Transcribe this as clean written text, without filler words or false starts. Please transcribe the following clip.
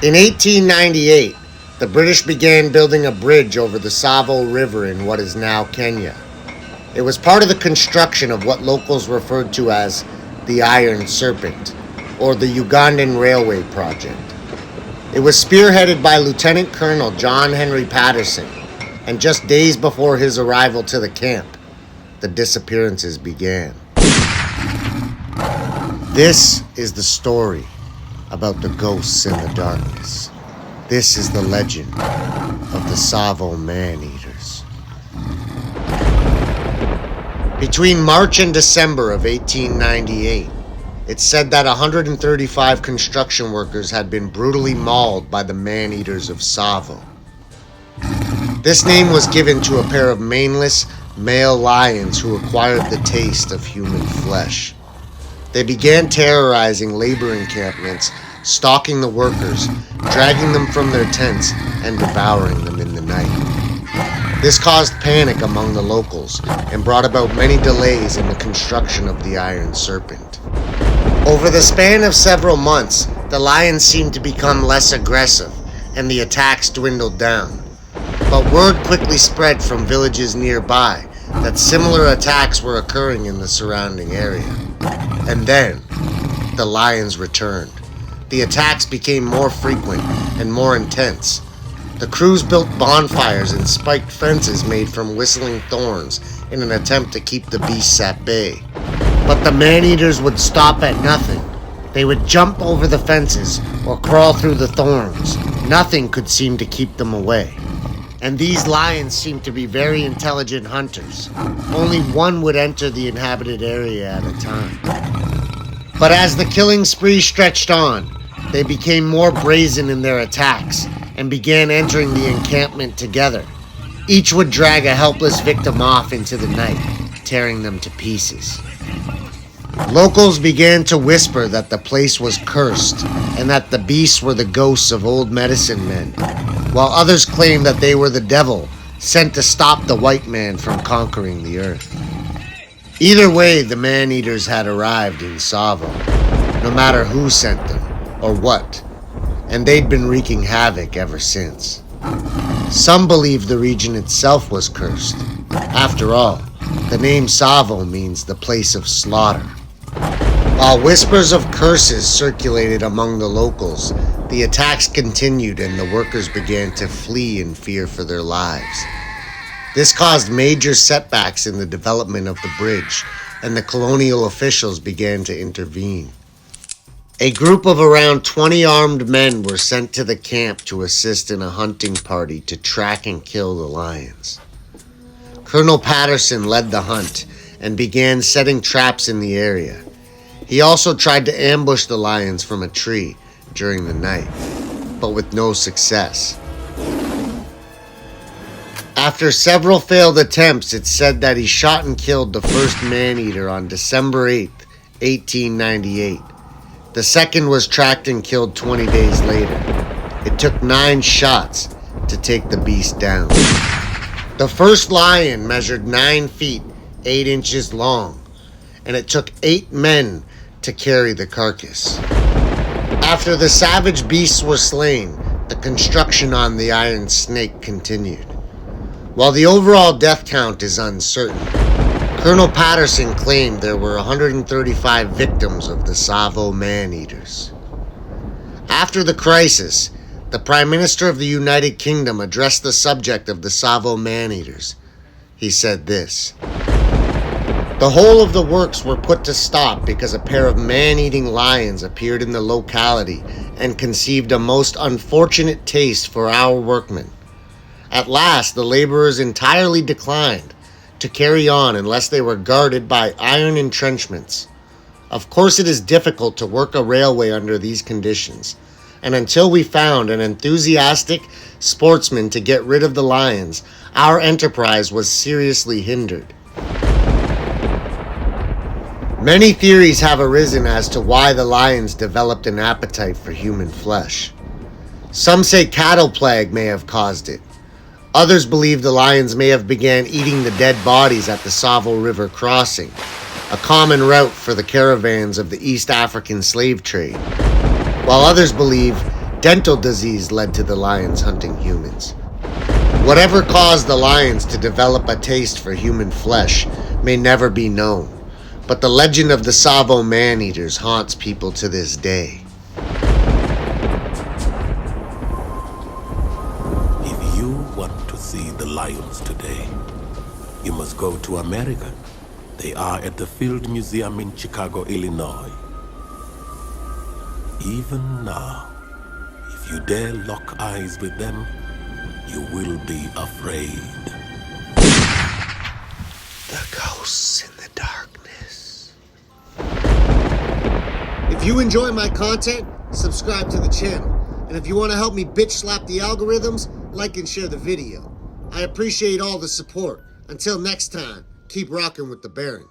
In 1898, the British began building a bridge over the Tsavo River in what is now Kenya. It was part of the construction of what locals referred to as the Iron Serpent, or the Ugandan Railway Project. It was spearheaded by Lieutenant Colonel John Henry Patterson, and just days before his arrival to the camp, the disappearances began. This is the story about the ghosts in the darkness. This is the legend of the Tsavo man-eaters. Between March and December of 1898, it's said that 135 construction workers had been brutally mauled by the man-eaters of Tsavo. This name was given to a pair of maneless male lions who acquired the taste of human flesh. They began terrorizing labor encampments, stalking the workers, dragging them from their tents, and devouring them in the night. This caused panic among the locals and brought about many delays in the construction of the Iron Serpent. Over the span of several months, the lions seemed to become less aggressive, and the attacks dwindled down. But word quickly spread from villages nearby that similar attacks were occurring in the surrounding area. And then, the lions returned. The attacks became more frequent and more intense. The crews built bonfires and spiked fences made from whistling thorns in an attempt to keep the beasts at bay. But the man-eaters would stop at nothing. They would jump over the fences or crawl through the thorns. Nothing could seem to keep them away. And these lions seemed to be very intelligent hunters. Only one would enter the inhabited area at a time. But as the killing spree stretched on, they became more brazen in their attacks and began entering the encampment together. Each would drag a helpless victim off into the night, tearing them to pieces. Locals began to whisper that the place was cursed and that the beasts were the ghosts of old medicine men, while others claimed that they were the devil sent to stop the white man from conquering the earth. Either way, the man-eaters had arrived in Tsavo, no matter who sent them or what, and they'd been wreaking havoc ever since. Some believe the region itself was cursed. After all, the name Tsavo means the place of slaughter. While whispers of curses circulated among the locals, the attacks continued and the workers began to flee in fear for their lives. This caused major setbacks in the development of the bridge, and the colonial officials began to intervene. A group of around 20 armed men were sent to the camp to assist in a hunting party to track and kill the lions. Colonel Patterson led the hunt and began setting traps in the area. He also tried to ambush the lions from a tree during the night, but with no success. After several failed attempts, it's said that he shot and killed the first man-eater on December 8th, 1898. The second was tracked and killed 20 days later. It took 9 shots to take the beast down. The first lion measured 9 feet, 8 inches long, and it took 8 men to carry the carcass. After the savage beasts were slain, the construction on the Iron Snake continued. While the overall death count is uncertain, Colonel Patterson claimed there were 135 victims of the Tsavo man-eaters. After the crisis, the Prime Minister of the United Kingdom addressed the subject of the Tsavo man-eaters. He said this: "The whole of the works were put to stop because a pair of man-eating lions appeared in the locality and conceived a most unfortunate taste for our workmen. At last, the laborers entirely declined to carry on unless they were guarded by iron entrenchments. Of course, it is difficult to work a railway under these conditions, and until we found an enthusiastic sportsman to get rid of the lions, our enterprise was seriously hindered." Many theories have arisen as to why the lions developed an appetite for human flesh. Some say cattle plague may have caused it. Others believe the lions may have began eating the dead bodies at the Tsavo River crossing, a common route for the caravans of the East African slave trade, while others believe dental disease led to the lions hunting humans. Whatever caused the lions to develop a taste for human flesh may never be known, but the legend of the Tsavo man-eaters haunts people to this day. If you want to see the lions today, you must go to America. They are at the Field Museum in Chicago, Illinois. Even now, if you dare lock eyes with them, you will be afraid. The ghosts in the darkness. If you enjoy my content, subscribe to the channel. And if you want to help me bitch slap the algorithms, like and share the video. I appreciate all the support. Until next time, keep rocking with the Baron.